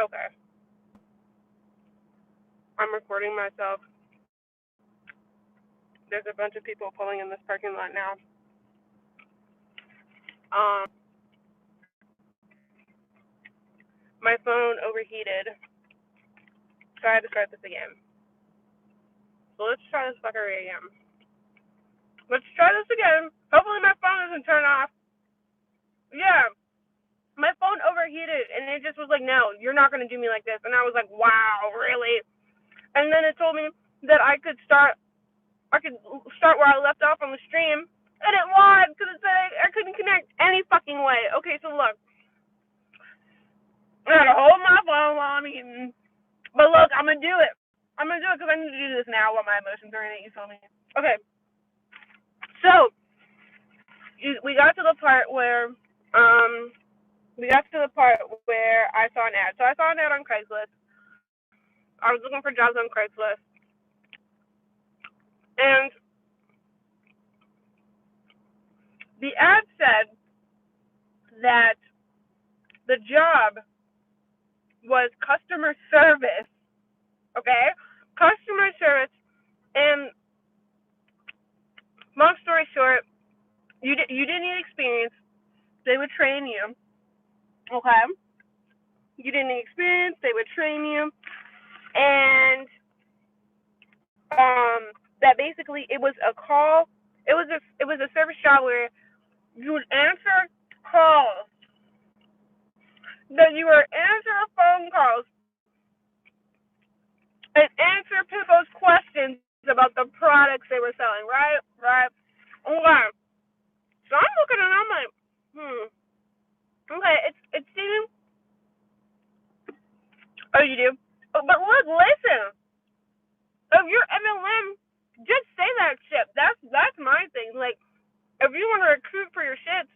Okay. I'm recording myself. There's a bunch of people pulling in this parking lot now. Um, my phone overheated, so I had to start this again. So let's try this fuckery again. Let's try this again. Hopefully my phone doesn't turn off. Yeah, my phone overheated, and it just was like, no, you're not gonna do me like this. And I was like, wow, really? And then it told me that I could start where I left off on the stream, and it lied because it said I couldn't connect any fucking way. Okay, so look, I gotta hold my phone while I'm eating. But look, I'm gonna do it. I'm gonna do it because I need to do this now while my emotions are in it. You feel me? Okay. So we got to the part where I saw an ad. So I saw an ad on Craigslist. I was looking for jobs on Craigslist, and the ad said that the job was customer service. Okay, customer service. And long story short, you didn't need experience. They would train you. Okay, you didn't need experience. They would train you, and that basically it was a call. It was a service job where you would answer calls. That you would answer phone calls and answer people's questions about the products they were selling. Right, right. Okay. So I'm looking and I'm like, okay, it's seeming. Oh, you do. Oh, but look, listen. If you're MLM, just say that shit. That's my thing. Like, if you want to recruit for your shit,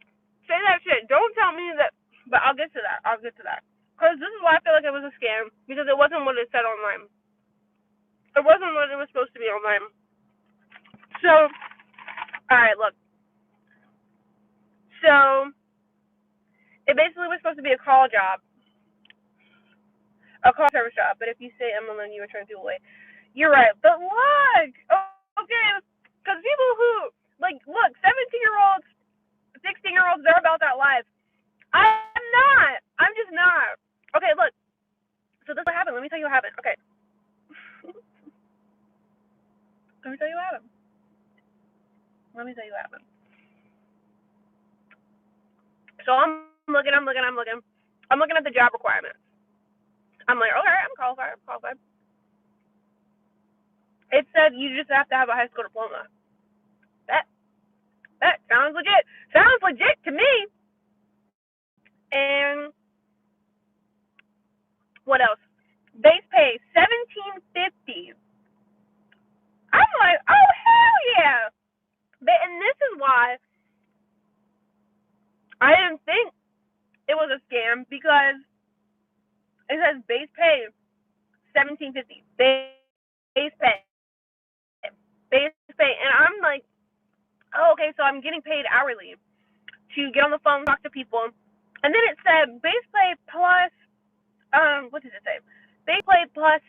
say that shit. Don't tell me that. But I'll get to that. Because this is why I feel like it was a scam. Because it wasn't what it said online. It wasn't what it was supposed to be online. So, alright, look. So, it basically was supposed to be a call job. A call service job. But if you say MLM, you were turning people away. You're right. But look! Okay. Because people who, like, look, 17-year-olds, 16-year-olds, they're about that life. I'm not. I'm just not. Okay, look. So this is what happened. Let me tell you what happened. Okay. Let me tell you what happened. So I'm looking at the job requirements. I'm like, okay, I'm qualified. It said you just have to have a high school diploma. That that sounds legit. Sounds legit to me. And what else? Base pay $17.50. I'm like, oh hell yeah! And this is why I didn't think it was a scam because it says base pay $17.50. Base pay. And I'm like, oh, okay, so I'm getting paid hourly to get on the phone, talk to people, and then it said base pay plus, what did it say? Base pay plus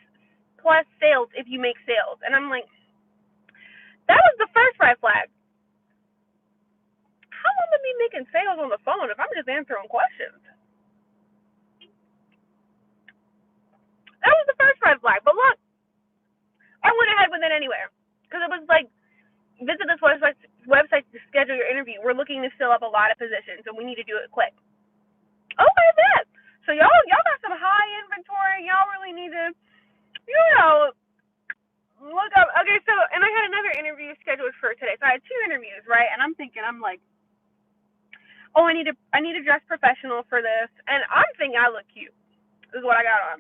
sales if you make sales, and I'm like, that was the first red flag. How am I be making sales on the phone if I'm just answering questions? That was the first red flag. But look, I went ahead with it anyway because it was like, visit this website to schedule your interview. We're looking to fill up a lot of positions, and we need to do it quick. Okay, bet. So y'all got some high inventory. Y'all really need to, you know, look up. Okay, so and I had another interview scheduled for today. So I had two interviews, right? And I'm thinking, I'm like, oh, I need to dress professional for this, and I'm thinking I look cute. This is what I got on.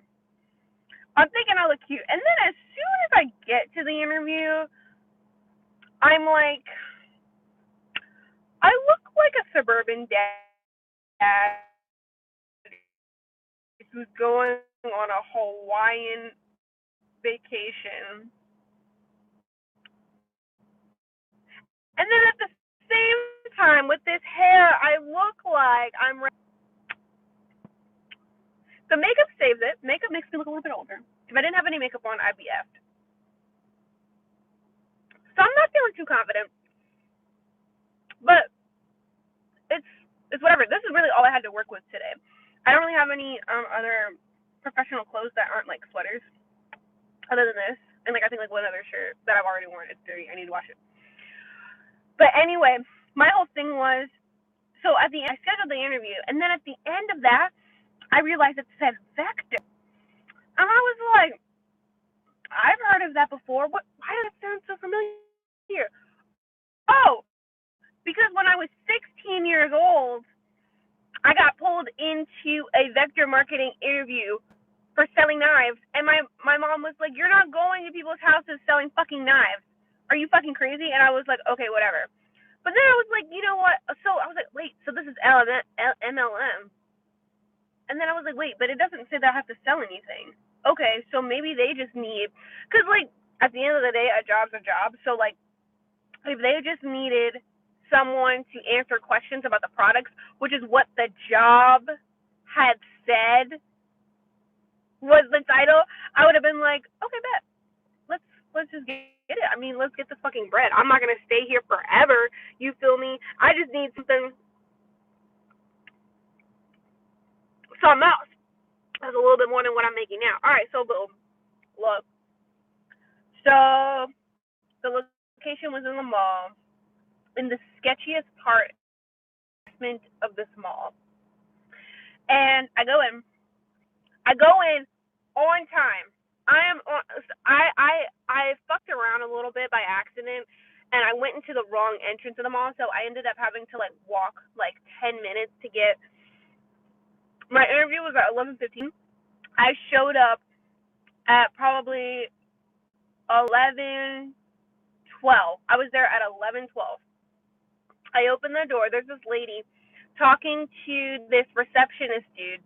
I'm thinking I look cute, and then as soon as I get to the interview, I'm like, I look like a suburban dad who's going on a Hawaiian vacation. And then at the same time, with this hair, I look like I'm. The makeup saves gives it. Makeup makes me look a little bit older. If I didn't have any makeup on, I'd be effed. So I'm not feeling too confident. But it's whatever. This is really all I had to work with today. I don't really have any other professional clothes that aren't like sweaters, other than this, and like I think like one other shirt that I've already worn. It's dirty. I need to wash it. But anyway, my whole thing was, so at the end, I scheduled the interview, and then at the end of that, I realized it said Vector, and I was like, I've heard of that before. What? Why does it sound so familiar? Oh, because when I was 16 years old, I got pulled into a Vector marketing interview for selling knives, and my mom was like, "You're not going to people's houses selling fucking knives. Are you fucking crazy?" And I was like, "Okay, whatever." But then I was like, you know what? So I was like, wait, so this is MLM. And then I was like, wait, but it doesn't say that I have to sell anything. Okay, so maybe they just need, because like at the end of the day, a job's a job. So like if they just needed someone to answer questions about the products, which is what the job had said was the title, I would have been like, okay, bet. Let's just get it. I mean, let's get this fucking bread. I'm not gonna stay here forever. You feel me? I just need something else. That's a little bit more than what I'm making now. All right, so boom. Look. So the location was in the mall, in the sketchiest part of this mall. And I go in. On time. I fucked around a little bit by accident, and I went into the wrong entrance of the mall, so I ended up having to like walk like 10 minutes to get. My interview was at 11:15. I showed up at probably 11:12. I was there at 11:12. I opened the door. There's this lady talking to this receptionist dude.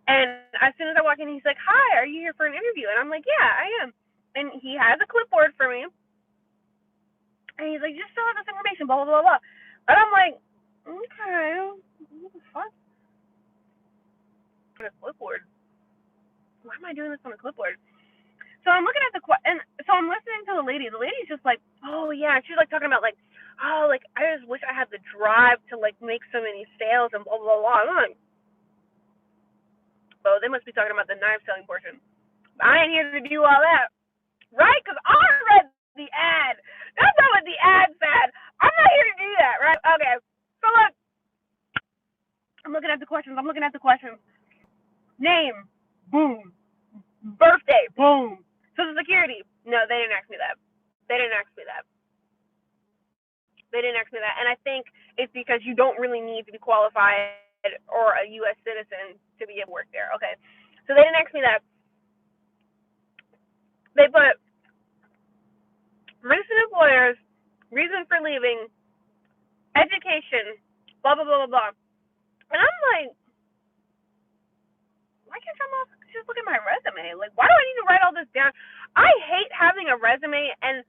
And as soon as I walk in, he's like, "Hi, are you here for an interview?" And I'm like, "Yeah, I am." And he has a clipboard for me. And he's like, "Just fill out this information, blah, blah, blah, blah." And I'm like, okay, what the fuck? On a clipboard. Why am I doing this on a clipboard? So I'm looking at and so I'm listening to the lady. The lady's just like, "Oh, yeah." She's like talking about like, "Oh, like, I just wish I had the drive to like make so many sales and blah, blah, blah." I'm like, oh, they must be talking about the knife selling portion. I ain't here to do all that. Right? Because I read the ad. That's not what the ad said. I'm not here to do that, right? Okay. So look, I'm looking at the questions. Name, boom. Birthday, boom. Social Security. No, they didn't ask me that. And I think it's because you don't really need to be qualified or a U.S. citizen to be able to work there. Okay. So they didn't ask me that. They put recent employers, reason for leaving, education, blah, blah, blah, blah, blah. And I'm like, why can't y'all just look at my resume? Like, why do I need to write all this down? I hate having a resume and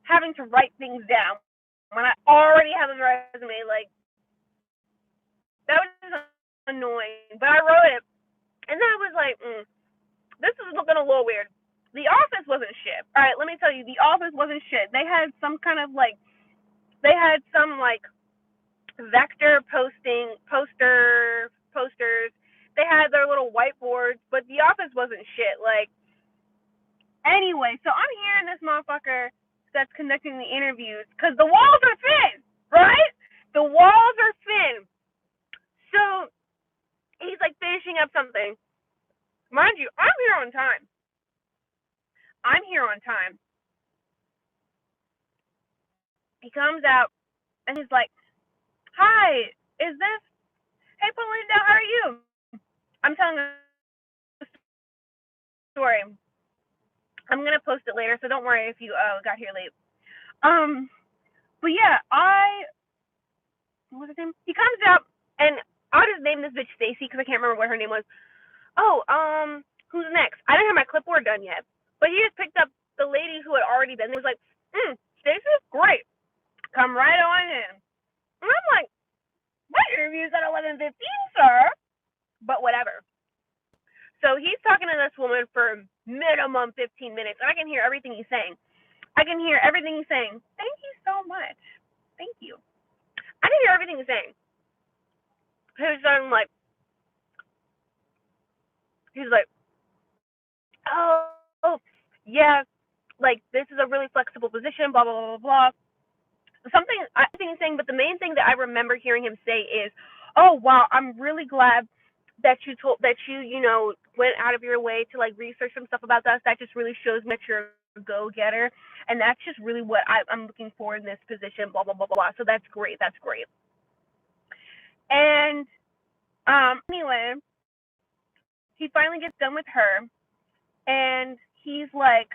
having to write things down when I already have a resume. Like, that was just annoying. But I wrote it, and then I was like, this is looking a little weird. The office wasn't shit. All right, let me tell you, the office wasn't shit. They had some kind of like, Vector posters. They had their little whiteboards, but the office wasn't shit. Like, anyway, so I'm hearing this motherfucker that's conducting the interviews because the walls are thin, right? The walls are thin. So he's like finishing up something. Mind you, I'm here on time. He comes out and he's like, "Hi, is this? Hey, Belinda, how are you?" I'm telling a story. I'm gonna post it later, so don't worry if you got here late. But yeah, what's his name? He comes out, and I'll just name this bitch Stacy because I can't remember what her name was. Oh, who's next? I didn't have my clipboard done yet, but he just picked up the lady who had already been there. Was like, Stacy, great, come right on in. And I'm like, my interview's at 11:15, sir. But whatever. So he's talking to this woman for minimum 15 minutes, and I can hear everything he's saying. I can hear everything he's saying. Thank you so much. Thank you. I can hear everything he's saying. He's like, oh, yeah, like this is a really flexible position, blah, blah, blah, blah, blah. Something I think he's saying, but the main thing that I remember hearing him say is, oh, wow, I'm really glad that you went out of your way to like research some stuff about us. That just really shows me that you're a go-getter, and that's just really what I'm looking for in this position, blah, blah, blah, blah, blah. So that's great. That's great. And anyway, he finally gets done with her, and he's like,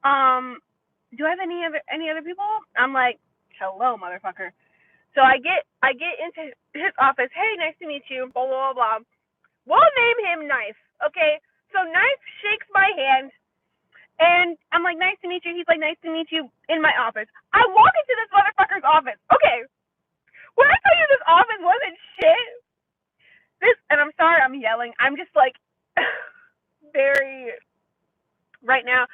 do I have any other people? I'm like, hello, motherfucker. So I get into his office. Hey, nice to meet you. Blah blah blah. We'll name him Knife. Okay. So Knife shakes my hand, and I'm like, nice to meet you. He's like, nice to meet you in my office. I walk into this motherfucker's office. Okay. When I tell you this office wasn't shit, and I'm sorry I'm yelling. I'm just like very right now.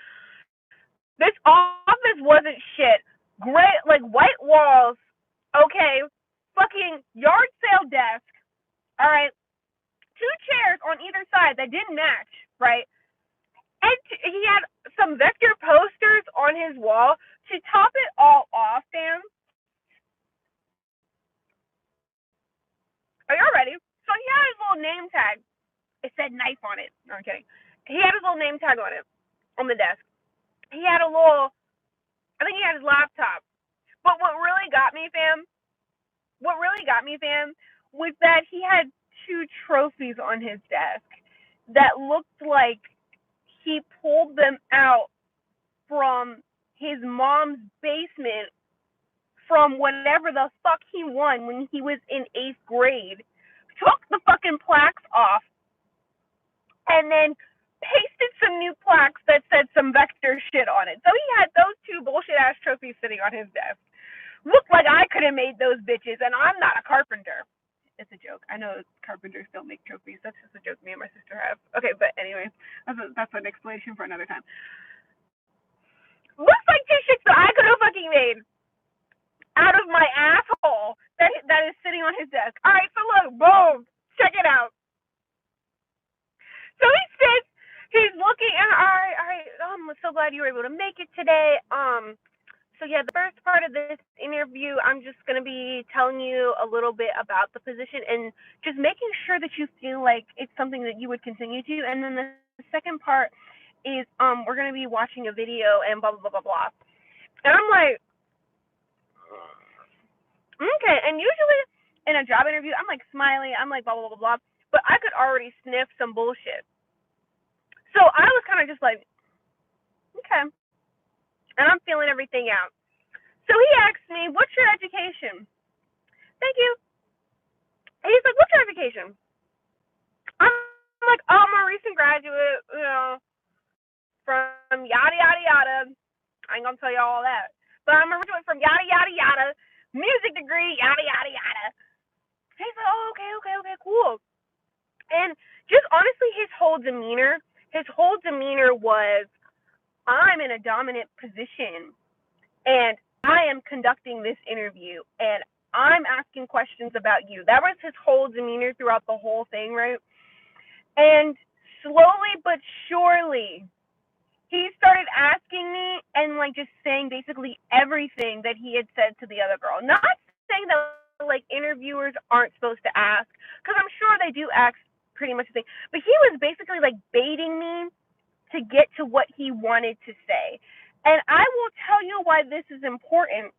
This office wasn't shit. Great, like white walls. Okay. Fucking yard sale desk. All right. Two chairs on either side that didn't match, right? And he had some vector posters on his wall. To top it all off, fam. Are y'all ready? So he had his little name tag. It said Knife on it. No, I'm kidding. He had his little name tag on it, on the desk. He had I think he had his laptop. But what really got me, fam, was that he had two trophies on his desk that looked like he pulled them out from his mom's basement from whatever the fuck he won when he was in 8th grade, took the fucking plaques off, and then pasted some new plaques that said some vector shit on it. So he had those two bullshit ass trophies sitting on his desk. Looked like I could have made those bitches, and I'm not a carpenter. It's a joke. I know carpenters don't make trophies. That's just a joke me and my sister have. Okay, but anyway, that's an explanation for another time. Looks like two shits that I could have fucking made out of my asshole that is sitting on his desk. All right, so look, boom, check it out. So he sits, he's looking, and all right, I'm so glad you were able to make it today. So yeah, the first part of this interview, I'm just going to be telling you a little bit about the position and just making sure that you feel like it's something that you would continue to. And then the second part is we're going to be watching a video and blah, blah, blah, blah, blah. And I'm like, okay. And usually in a job interview, I'm like smiling. I'm like blah, blah, blah, blah. But I could already sniff some bullshit. So I was kind of just like, okay. And I'm feeling everything out. So he asked me, what's your education? Thank you. And he's like, what's your education? I'm like, oh, I'm a recent graduate, from yada, yada, yada. I ain't going to tell you all that. But I'm a graduate from yada, yada, yada, music degree, yada, yada, yada. He's like, oh, okay, cool. And just honestly, his whole demeanor was, I'm in a dominant position, and I am conducting this interview, and I'm asking questions about you. That was his whole demeanor throughout the whole thing, right? And slowly but surely, he started asking me and like just saying basically everything that he had said to the other girl. Not saying that like interviewers aren't supposed to ask, because I'm sure they do ask pretty much the same. But he was basically like baiting me to get to what he wanted to say. And I will tell you why this is important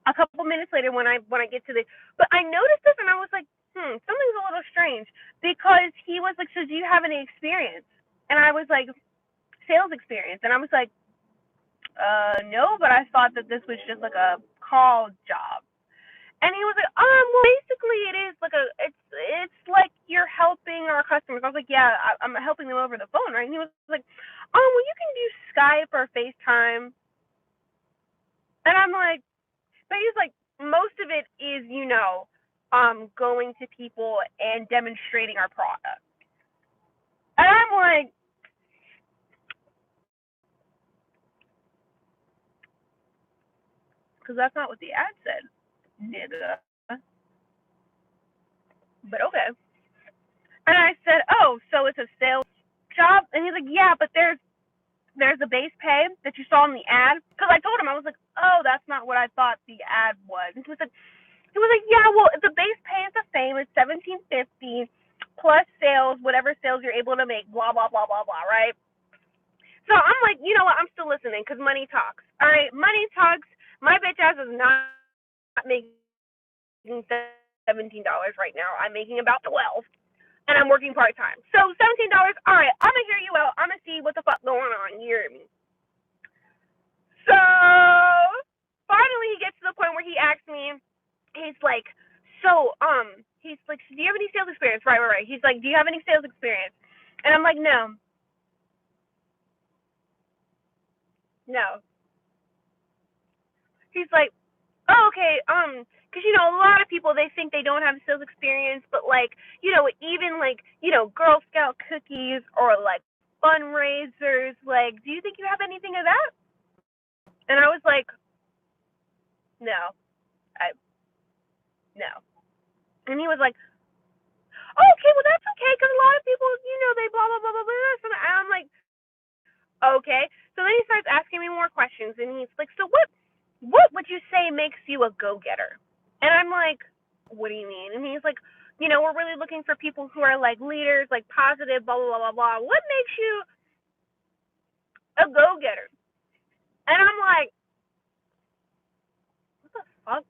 a couple minutes later when I get to this. But I noticed this and I was like, something's a little strange, because he was like, so do you have any experience? And I was like, sales experience. And I was like, no, but I thought that this was just like a call job. And he was like, well, basically it is like it's like you're helping our customers. I was like, yeah, I'm helping them over the phone, right? And he was like, well, you can do Skype or FaceTime. And I'm like, but he's like, most of it is, going to people and demonstrating our product. And I'm like, because that's not what the ad said, nigga. But okay. And I said, oh, so it's a sales job? And he's like, yeah, but there's a base pay that you saw in the ad. Because I told him, I was like, oh, that's not what I thought the ad was. And he was like, yeah, well, the base pay is the same. It's $17.50 plus sales, whatever sales you're able to make, blah, blah, blah, blah, blah, right? So I'm like, you know what? I'm still listening because money talks. All right, money talks. My bitch ass is not making $17 right now. I'm making about 12, and I'm working part time. So $17. All right, I'm gonna hear you out. I'm gonna see what the fuck going on. You hear me? So finally, he gets to the point where he asks me. He's like, he's like, do you have any sales experience? Right. He's like, do you have any sales experience? And I'm like, no. He's like, oh, okay, because a lot of people, they think they don't have sales experience, but like, even like, Girl Scout cookies or like fundraisers, like, do you think you have anything of that? And I was like, no, no. And he was like, oh, okay, well that's okay, because a lot of people, they blah blah blah blah blah. And I'm like, okay. So then he starts asking me more questions, and he's like, so what would you say makes you a go-getter? And I'm like, what do you mean? And he's like, we're really looking for people who are like leaders, like positive, blah, blah, blah, blah. What makes you a go-getter? And I'm like, what the fuck?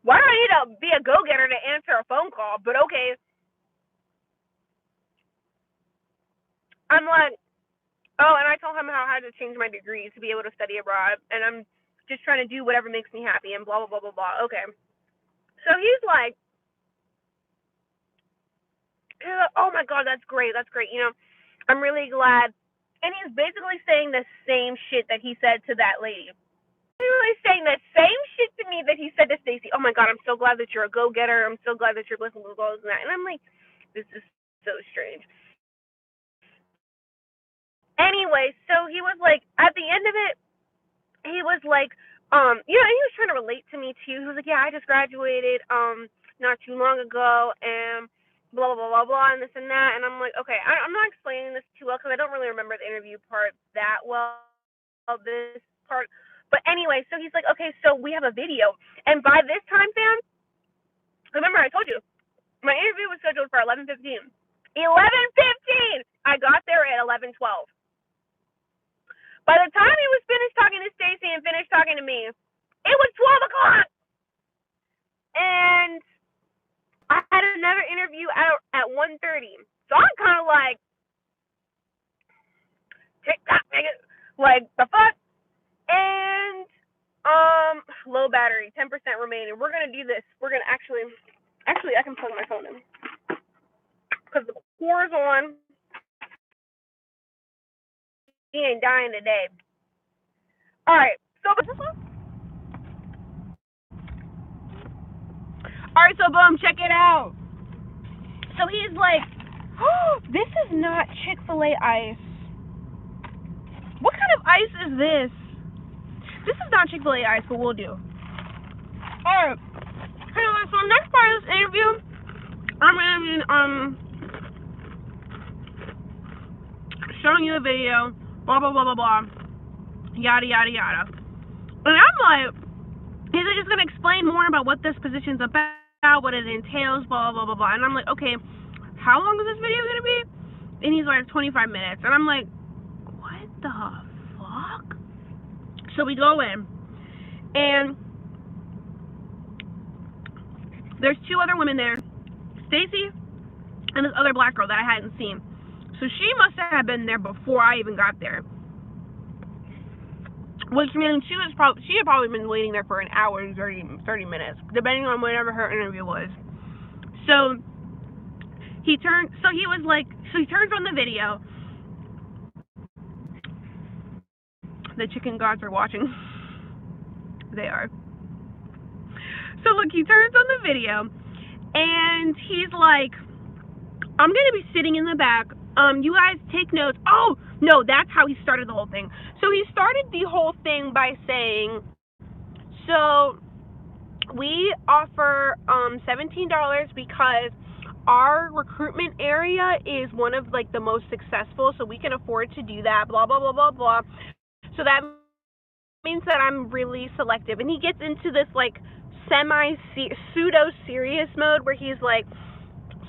Why do I need to be a go-getter to answer a phone call? But okay. I'm like, oh, and I told him how I had to change my degree to be able to study abroad. And I'm just trying to do whatever makes me happy and blah, blah, blah, blah, blah. Okay. So he's like, oh my God, that's great. That's great. I'm really glad. And he's basically saying the same shit that he said to that lady. He's saying the same shit to me that he said to Stacy. Oh my God, I'm so glad that you're a go-getter. I'm so glad that you're listening to goals and that. And I'm like, this is so strange. Anyway, so he was like, at the end of it, he was like, he was trying to relate to me too. He was like, yeah, I just graduated, not too long ago, and blah, blah, blah, blah, and this and that. And I'm like, okay, I'm not explaining this too well because I don't really remember the interview part that well, this part. But anyway, so he's like, okay, so we have a video. And by this time, fam, remember I told you, my interview was scheduled for 11:15. 11:15! I got there at 11:12. By the time he was finished talking to Stacy and finished talking to me, it was 12 o'clock. And I had another interview at 1:30. So I'm kind of like, tick-tock, nigga. Like, the fuck? And, low battery, 10% remaining. We're going to do this. We're going to actually, I can plug my phone in. Because the core's on. He ain't dying today. All right. So, all right, so boom, check it out. So he's like, oh, this is not Chick-fil-A ice. What kind of ice is this? This is not Chick-fil-A ice, but we'll do. Alright. Anyway, so next part of this interview, I'm gonna be showing you a video, blah blah blah blah blah, yada yada yada. And I'm like, he's just gonna explain more about what this position's about, what it entails, blah blah blah blah. And I'm like, okay, how long is this video gonna be? And he's like, 25 minutes. And I'm like, what the fuck? So we go in, and there's two other women there, Stacy and this other black girl that I hadn't seen. So she must have been there before I even got there. Which means she had probably been waiting there for an hour and 30 minutes, depending on whatever her interview was. So he turns on the video. The chicken gods are watching. They are. So look, he turns on the video, and he's like, I'm going to be sitting in the back. You guys take notes. Oh, no, that's how he started the whole thing. So he started the whole thing by saying, so we offer $17 because our recruitment area is one of like the most successful, so we can afford to do that, blah, blah, blah, blah, blah. So that means that I'm really selective. And he gets into this like pseudo-serious mode where he's like,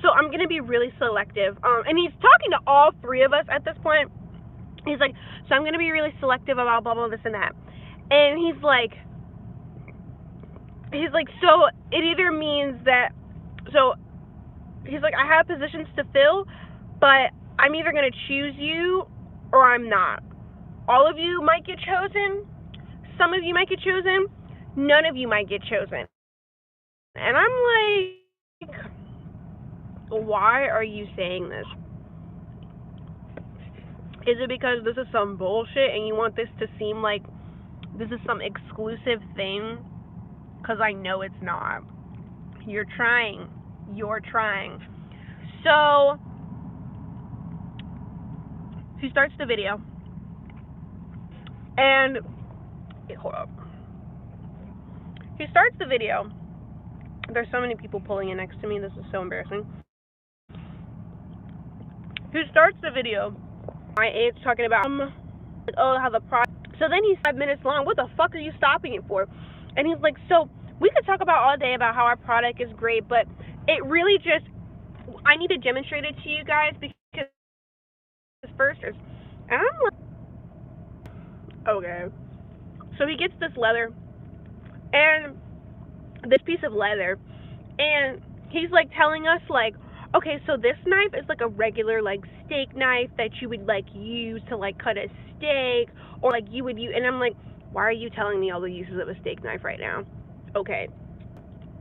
so I'm going to be really selective. And he's talking to all three of us at this point. He's like, so I'm going to be really selective about blah, blah, this and that. And he's like, so it either means that, so he's like, I have positions to fill, but I'm either going to choose you or I'm not. All of you might get chosen. Some of you might get chosen. None of you might get chosen. And I'm like, why are you saying this? Is it because this is some bullshit and you want this to seem like this is some exclusive thing? Because I know it's not. You're trying. You're trying. So, he starts the video. And, hold up. He starts the video. There's so many people pulling in next to me. This is so embarrassing. He starts the video. It's talking about, oh, how the product. So then he's 5 minutes long. What the fuck are you stopping it for? And he's like, so we could talk about all day about how our product is great, but it really just, I need to demonstrate it to you guys because first, and I'm like, okay. So he gets this leather, and this piece of leather, and he's like telling us like, okay, so this knife is like a regular like steak knife that you would like use to like cut a steak, or like you would use, and I'm like, why are you telling me all the uses of a steak knife right now? Okay.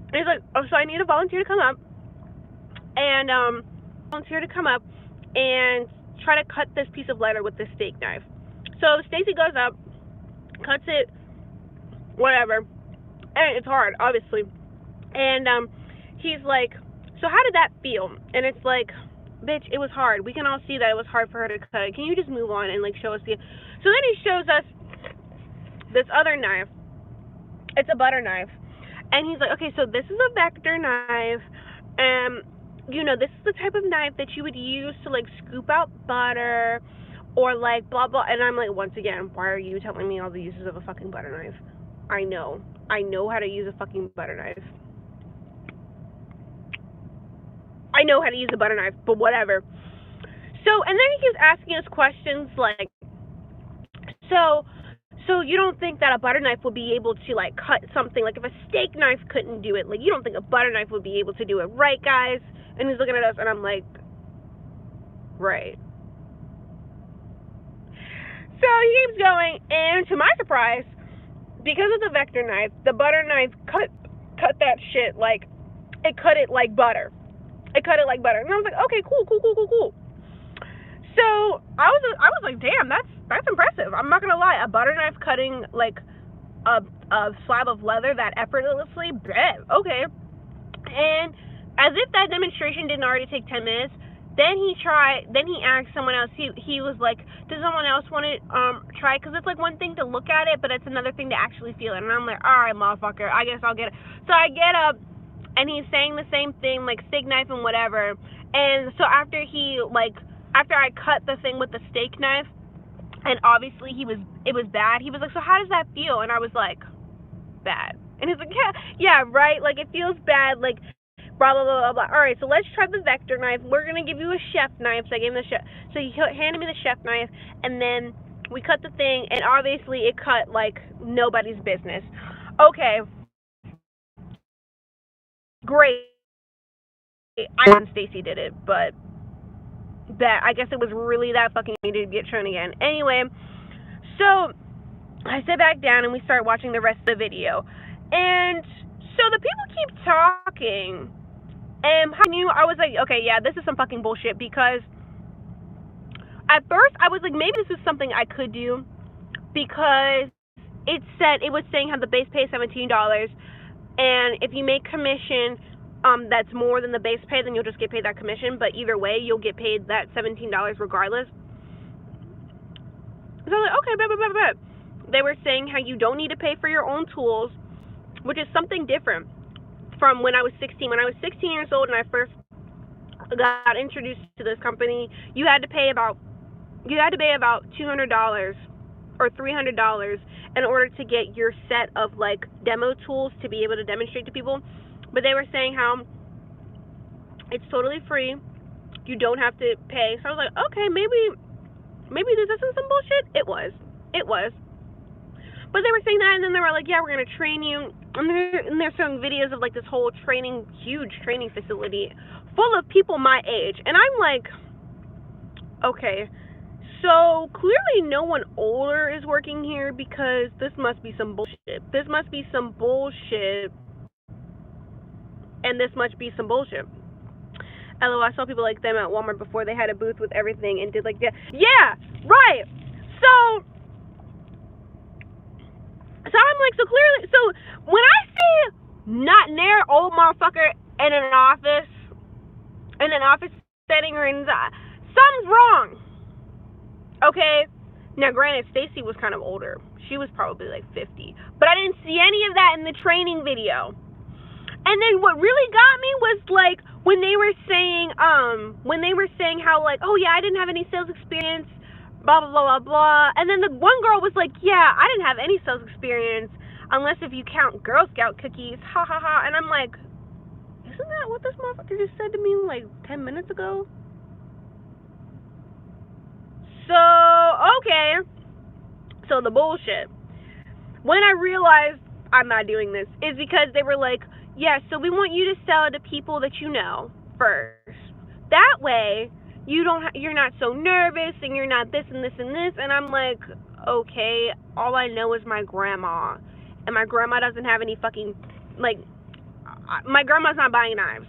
And he's like, oh, so I need a volunteer to come up and try to cut this piece of leather with this steak knife. So Stacy goes up, cuts it, whatever, and it's hard, obviously. And he's like, so how did that feel? And it's like, bitch, it was hard. We can all see that it was hard for her to cut it. Can you just move on and like show us the? So then he shows us this other knife. It's a butter knife. And he's like, okay, so this is a vector knife. You know, this is the type of knife that you would use to like scoop out butter or like blah blah. And I'm like, once again, why are you telling me all the uses of a fucking butter knife? I know how to use a fucking butter knife. I know how to use a butter knife, but whatever. So, and then he keeps asking us questions like, so you don't think that a butter knife will be able to like cut something, like if a steak knife couldn't do it, like you don't think a butter knife would be able to do it, right guys? And he's looking at us and I'm like, right. So he keeps going, and to my surprise, because of the vector knife, the butter knife cut that shit like, it cut it like butter. It cut it like butter. And I was like, okay, cool. So I was like, damn, that's impressive. I'm not gonna lie, a butter knife cutting like a slab of leather that effortlessly, okay. And as if that demonstration didn't already take 10 minutes, then he asked someone else. He was like, does someone else want to try? Because it's like one thing to look at it, but it's another thing to actually feel it. And I'm like, all right, motherfucker, I guess I'll get it. So I get up, and he's saying the same thing, like steak knife and whatever. And so after I cut the thing with the steak knife, and obviously it was bad, he was like, so how does that feel? And I was like, bad. And he's like, yeah, right, like it feels bad, like blah blah blah blah blah. All right, so let's try the vector knife. We're gonna give you a chef knife. So I gave him the chef. So he handed me the chef knife, and then we cut the thing, and obviously it cut like nobody's business. Okay, great. I know Stacy did it, but that I guess it was really that fucking easy to get shown again. Anyway, so I sit back down and we start watching the rest of the video, and so the people keep talking, and I was like, okay, yeah, this is some fucking bullshit, because at first I was like, maybe this is something I could do, because it was saying how the base pay is $17, and if you make commission that's more than the base pay, then you'll just get paid that commission, but either way, you'll get paid that $17 regardless. So I'm like, okay, blah, blah, blah, blah. They were saying how you don't need to pay for your own tools, which is something different from when I was 16. When I was 16 years old and I first got introduced to this company, you had to pay about $200 or $300 in order to get your set of like demo tools to be able to demonstrate to people. But they were saying how it's totally free. You don't have to pay. So I was like, okay, maybe this isn't some bullshit. It was. But they were saying that, and then they were like, yeah, we're going to train you. And they're showing videos of like this whole huge training facility full of people my age. And I'm like, okay, so clearly no one older is working here, because this must be some bullshit. And this must be some bullshit. LOL, I saw people like them at Walmart before. They had a booth with everything and did like, yeah, right. So I'm like, so clearly, so when I see not near old motherfucker in an office setting, or something's wrong. Okay? Now, granted, Stacy was kind of older. She was probably like 50. But I didn't see any of that in the training video. And then what really got me was like when they were saying how like, oh yeah, I didn't have any sales experience, blah blah blah blah blah. And then the one girl was like, yeah, I didn't have any sales experience unless if you count Girl Scout cookies, ha ha ha. And I'm like, isn't that what this motherfucker just said to me like 10 minutes ago? So okay, so the bullshit. When I realized I'm not doing this is because they were like, yeah, so we want you to sell to people that you know first. That way, you're not so nervous, and you're not this and this and this. And I'm like, okay, all I know is my grandma, and my grandma doesn't have any fucking, like, my grandma's not buying knives.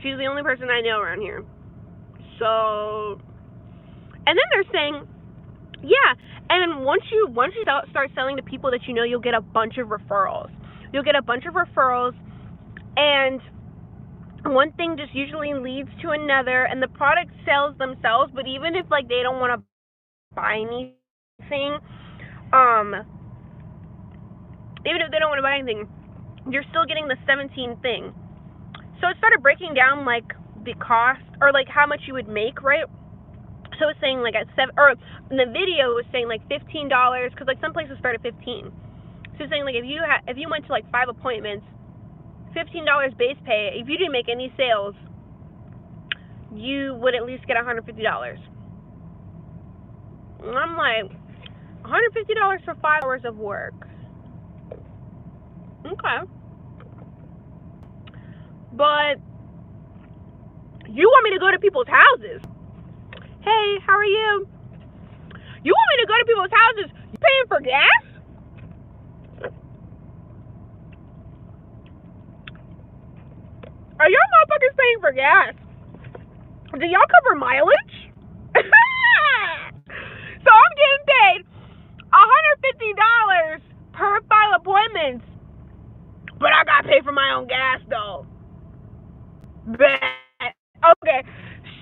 She's the only person I know around here. So, and then they're saying, yeah, and once you start selling to people that you know, you'll get a bunch of referrals. And one thing just usually leads to another, and the product sells themselves. But even if like they don't want to buy anything, you're still getting the 17 thing. So it started breaking down like the cost, or like how much you would make, right? So it's saying like at in the video it was saying like $15, because like some places start at 15. So it's saying like if you went to like 5 appointments, $15 base pay. If you didn't make any sales, you would at least get $150. And I'm like, $150 for 5 hours of work. Okay. But you want me to go to people's houses? Hey, how are you? You want me to go to people's houses? You paying for gas? Are y'all motherfuckers paying for gas? Do y'all cover mileage? So I'm getting paid $150 per 5 appointments, but I gotta pay for my own gas though. Okay,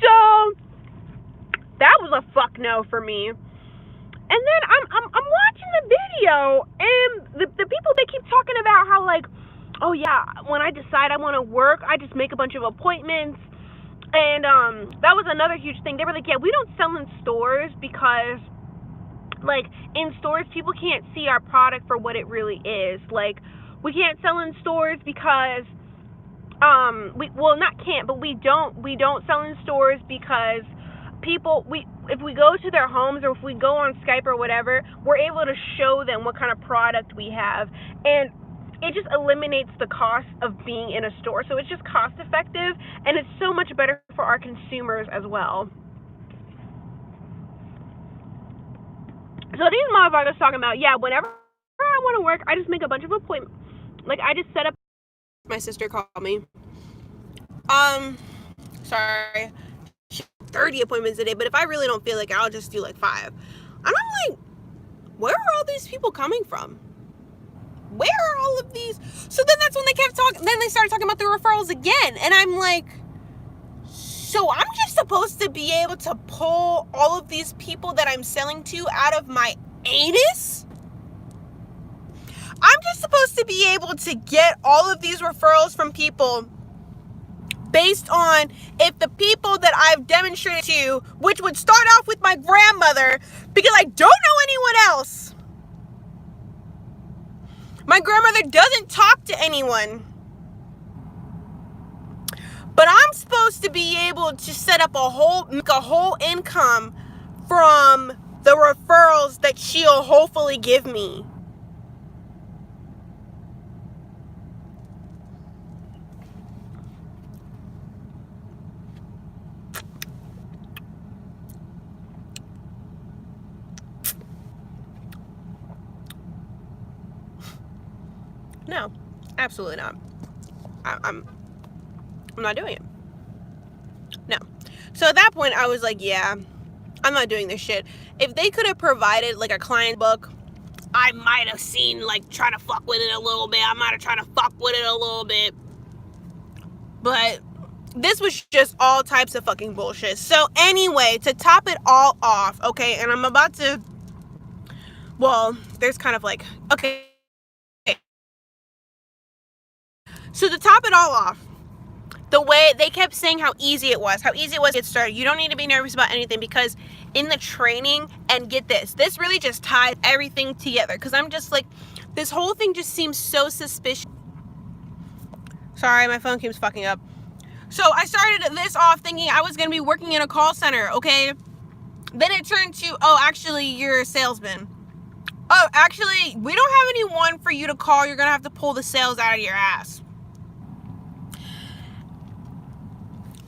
so that was a fuck no for me. And then I'm watching the video, and the people, they keep talking about how like, oh yeah, when I decide I want to work, I just make a bunch of appointments. And that was another huge thing. They were like, yeah, we don't sell in stores because like in stores people can't see our product for what it really is. Like we can't sell in stores because we don't sell in stores because people, if we go to their homes or if we go on Skype or whatever, we're able to show them what kind of product we have, and it just eliminates the cost of being in a store. So it's just cost effective, and it's so much better for our consumers as well. So these motherfuckers talking about, yeah, whenever I want to work, I just make a bunch of appointments. Like I just set up. My sister called me. Sorry. 30 appointments a day, but if I really don't feel like it, I'll just do like 5. And I'm like, where are all these people coming from? where are all of these? So then that's when they kept talking. Then they started talking about the referrals again. And I'm like, so I'm just supposed to be able to pull all of these people that I'm selling to out of my anus? I'm just supposed to be able to get all of these referrals from people based on if the people that I've demonstrated to, which would start off with my grandmother, because I don't know anyone else. My grandmother doesn't talk to anyone. But I'm supposed to be able to set up make a whole income from the referrals that she'll hopefully give me. No, absolutely not. I'm not doing it. No. So at that point, I was like, yeah, I'm not doing this shit. If they could have provided like a client book, I might have seen like try to fuck with it a little bit. I might have tried to fuck with it a little bit. But this was just all types of fucking bullshit. So anyway, to top it all off, okay, and I'm about to, well, there's kind of like, okay. So to top it all off, the way they kept saying how easy it was to get started. You don't need to be nervous about anything because in the training, and get this really just ties everything together. Because I'm just like, this whole thing just seems so suspicious. Sorry, my phone keeps fucking up. So I started this off thinking I was going to be working in a call center, okay? Then it turned to, oh, actually, you're a salesman. Oh, actually, we don't have anyone for you to call. You're going to have to pull the sales out of your ass.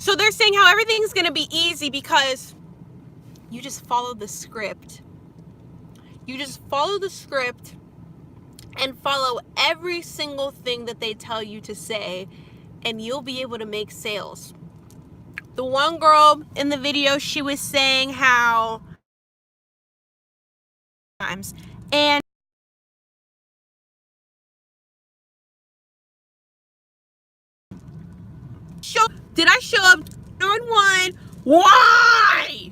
So they're saying how everything's going to be easy because you just follow the script. You just follow the script and follow every single thing that they tell you to say, and you'll be able to make sales. The one girl in the video, she was saying how and did I show up on one? Why?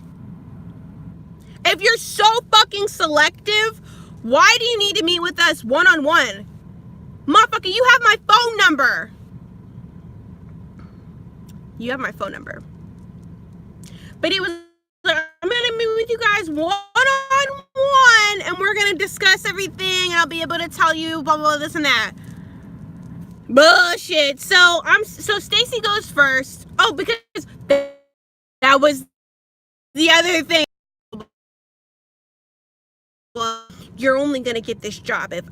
If you're so fucking selective, why do you need to meet with us one-on-one? Motherfucker, you have my phone number. You have my phone number. But he was like, I'm going to meet with you guys one-on-one, and we're going to discuss everything, and I'll be able to tell you blah, blah, this and that. Bullshit. So Stacy goes first. Oh, because that was the other thing. You're only going to get this job if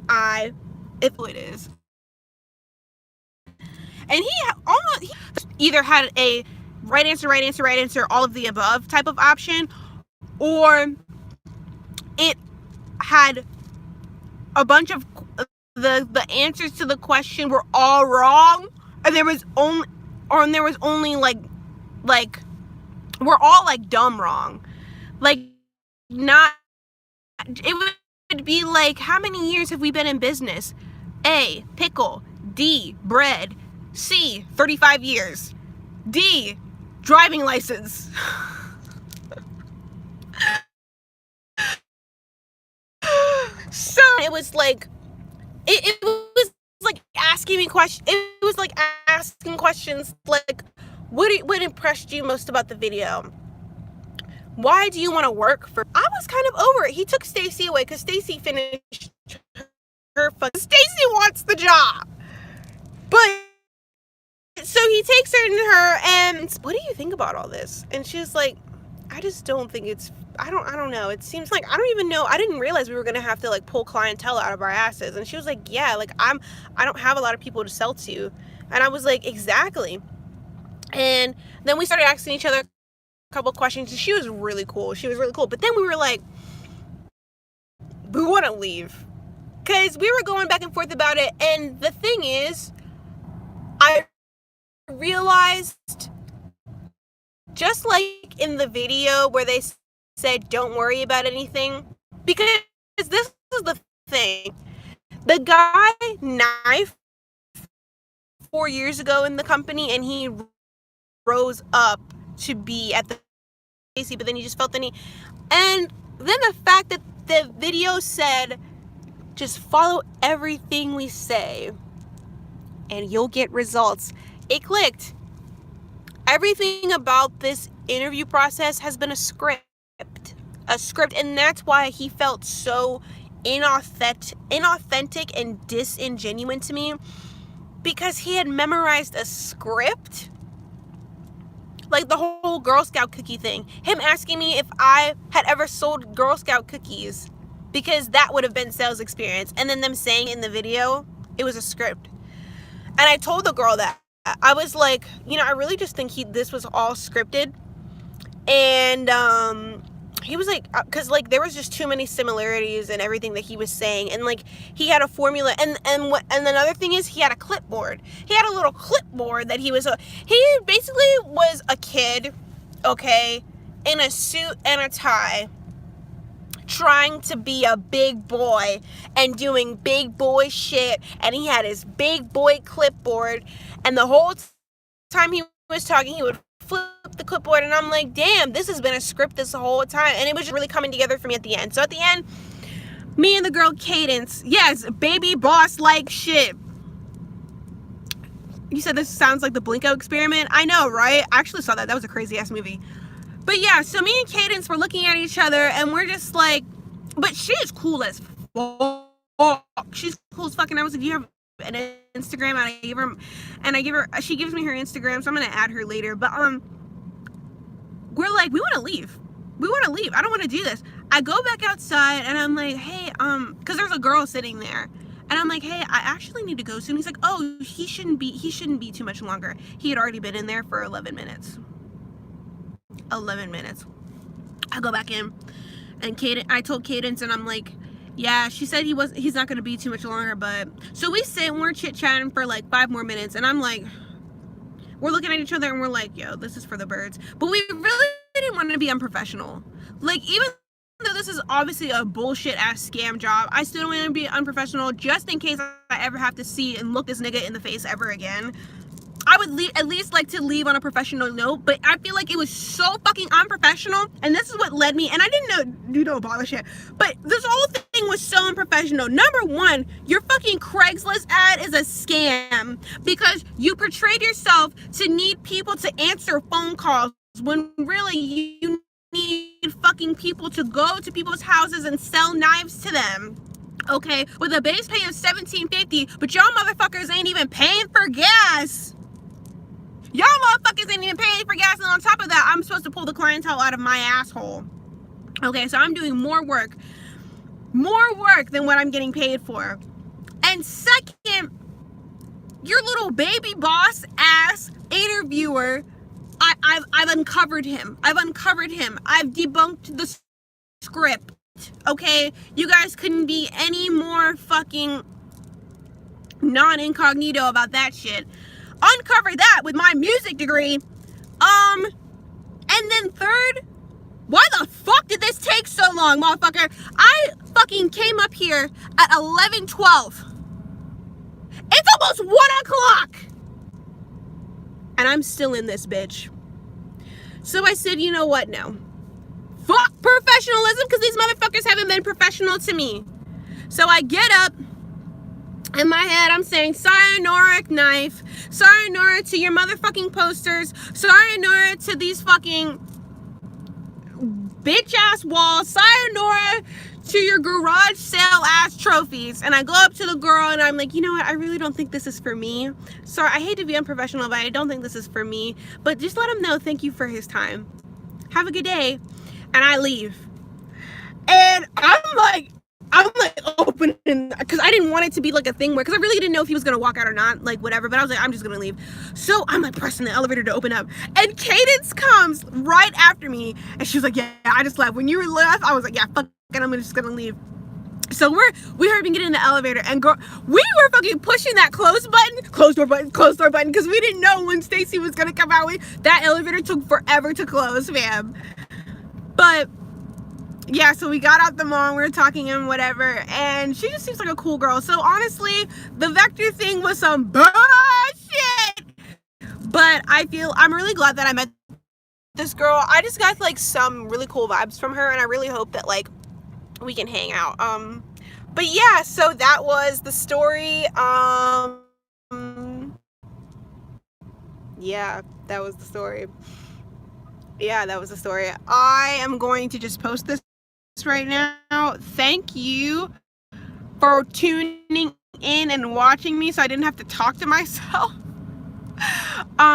it is. And he either had a right answer, all of the above type of option, or it had a bunch of the answers to the question were all wrong, and there was only like we're all like dumb wrong. Like, not, it would be like, how many years have we been in business? A, pickle. D, bread. C, 35 years. D, driving license. So it was like, it was like asking me questions. It was like asking questions like, what impressed you most about the video? Why do you want to work for? I was kind of over it. He took Stacy away because Stacy finished her Stacy wants the job. But so he takes her and what do you think about all this? And she's like, I just don't think it's, I don't know. It seems like, I don't even know. I didn't realize we were going to have to like pull clientele out of our asses. And she was like, yeah, like I don't have a lot of people to sell to. And I was like, exactly. And then we started asking each other a couple questions, and she was really cool. But then we were like, we want to leave. Because we were going back and forth about it. And the thing is, I realized, just like in the video where they said, don't worry about anything, because this is the thing. The guy knifed 4 years ago in the company, and he rose up to be at the AC, but then he just felt the need. And then the fact that the video said, just follow everything we say and you'll get results. It clicked. Everything about this interview process has been a script, and that's why he felt so inauthentic and disingenuous to me, because he had memorized a script, like the whole Girl Scout cookie thing. Him asking me if I had ever sold Girl Scout cookies, because that would have been sales experience, and then them saying in the video it was a script. And I told the girl that. I was like, I really just think this was all scripted. And he was like, because like there was just too many similarities in everything that he was saying, and like he had a formula, and another thing is he had a clipboard. He had a little clipboard that he basically was a kid, okay, in a suit and a tie, trying to be a big boy and doing big boy shit, and he had his big boy clipboard, and the whole time he was talking, he would flip the clipboard, and I'm like, damn, this has been a script this whole time. And it was really coming together for me at the end. So at the end, me and the girl Cadence, yes, baby boss like shit. You said this sounds like the Blinko Experiment. I know, right? I actually saw that. That was a crazy ass movie. But yeah, so me and Cadence were looking at each other, and we're just like, but she is cool as fuck. She's cool as fuck. And I was like, you have an Instagram? And she gives me her Instagram, so I'm gonna add her later. But we're like, we want to leave. I don't want to do this. I go back outside, and I'm like, hey, because there's a girl sitting there. And I'm like, hey, I actually need to go soon. He's like, oh, he shouldn't be too much longer. He had already been in there for 11 minutes. 11 minutes. I go back in, and I told Cadence, and I'm like, yeah, she said he's not going to be too much longer, but, so we sit and we're chit-chatting for like 5 more minutes, and I'm like, we're looking at each other, and we're like, yo, this is for the birds. But we really didn't want to be unprofessional. Like, even though this is obviously a bullshit ass scam job, I still don't want to be unprofessional, just in case I ever have to see and look this nigga in the face ever again. I would at least like to leave on a professional note, but I feel like it was so fucking unprofessional, and this is what led me, and I didn't do no bother shit, but this whole thing was so unprofessional. Number one, your fucking Craigslist ad is a scam, because you portrayed yourself to need people to answer phone calls, when really you need fucking people to go to people's houses and sell knives to them. Okay, with a base pay of $17.50, but y'all motherfuckers ain't even paying for gas. Y'all motherfuckers ain't even paying for gas, and on top of that, I'm supposed to pull the clientele out of my asshole. Okay, so I'm doing more work than what I'm getting paid for. And second, your little baby boss ass interviewer, I've uncovered him. I've debunked the script. Okay, you guys couldn't be any more fucking non-incognito about that shit. Uncover that with my music degree. And then third, why the fuck did this take so long, motherfucker? I fucking came up here at 11:12. It's almost 1 o'clock, and I'm still in this bitch. So I said, you know what, no. Fuck professionalism, because these motherfuckers haven't been professional to me. So I get up. In my head, I'm saying, sayonara knife, sayonara to your motherfucking posters, sayonara to these fucking bitch-ass walls, sayonara to your garage sale-ass trophies. And I go up to the girl, and I'm like, you know what, I really don't think this is for me. Sorry, I hate to be unprofessional, but I don't think this is for me. But just let him know, thank you for his time. Have a good day. And I leave. And I'm like opening, because I didn't want it to be like a thing where, because I really didn't know if he was going to walk out or not, like whatever, but I was like, I'm just going to leave. So I'm like pressing the elevator to open up, and Cadence comes right after me, and she was like, yeah, I just left. When you left, I was like, yeah, fuck it, I'm just going to leave. So we heard me get in the elevator, and we were fucking pushing that close door button, because we didn't know when Stacy was going to come out. That elevator took forever to close, fam. But yeah, so we got out the mall, we were talking and whatever, and she just seems like a cool girl. So honestly, the Vector thing was some bullshit. But I'm really glad that I met this girl. I just got like some really cool vibes from her, and I really hope that like we can hang out. But yeah, so that was the story. Yeah, that was the story. Yeah, that was the story. I am going to just post this right now. Thank you for tuning in and watching me so I didn't have to talk to myself.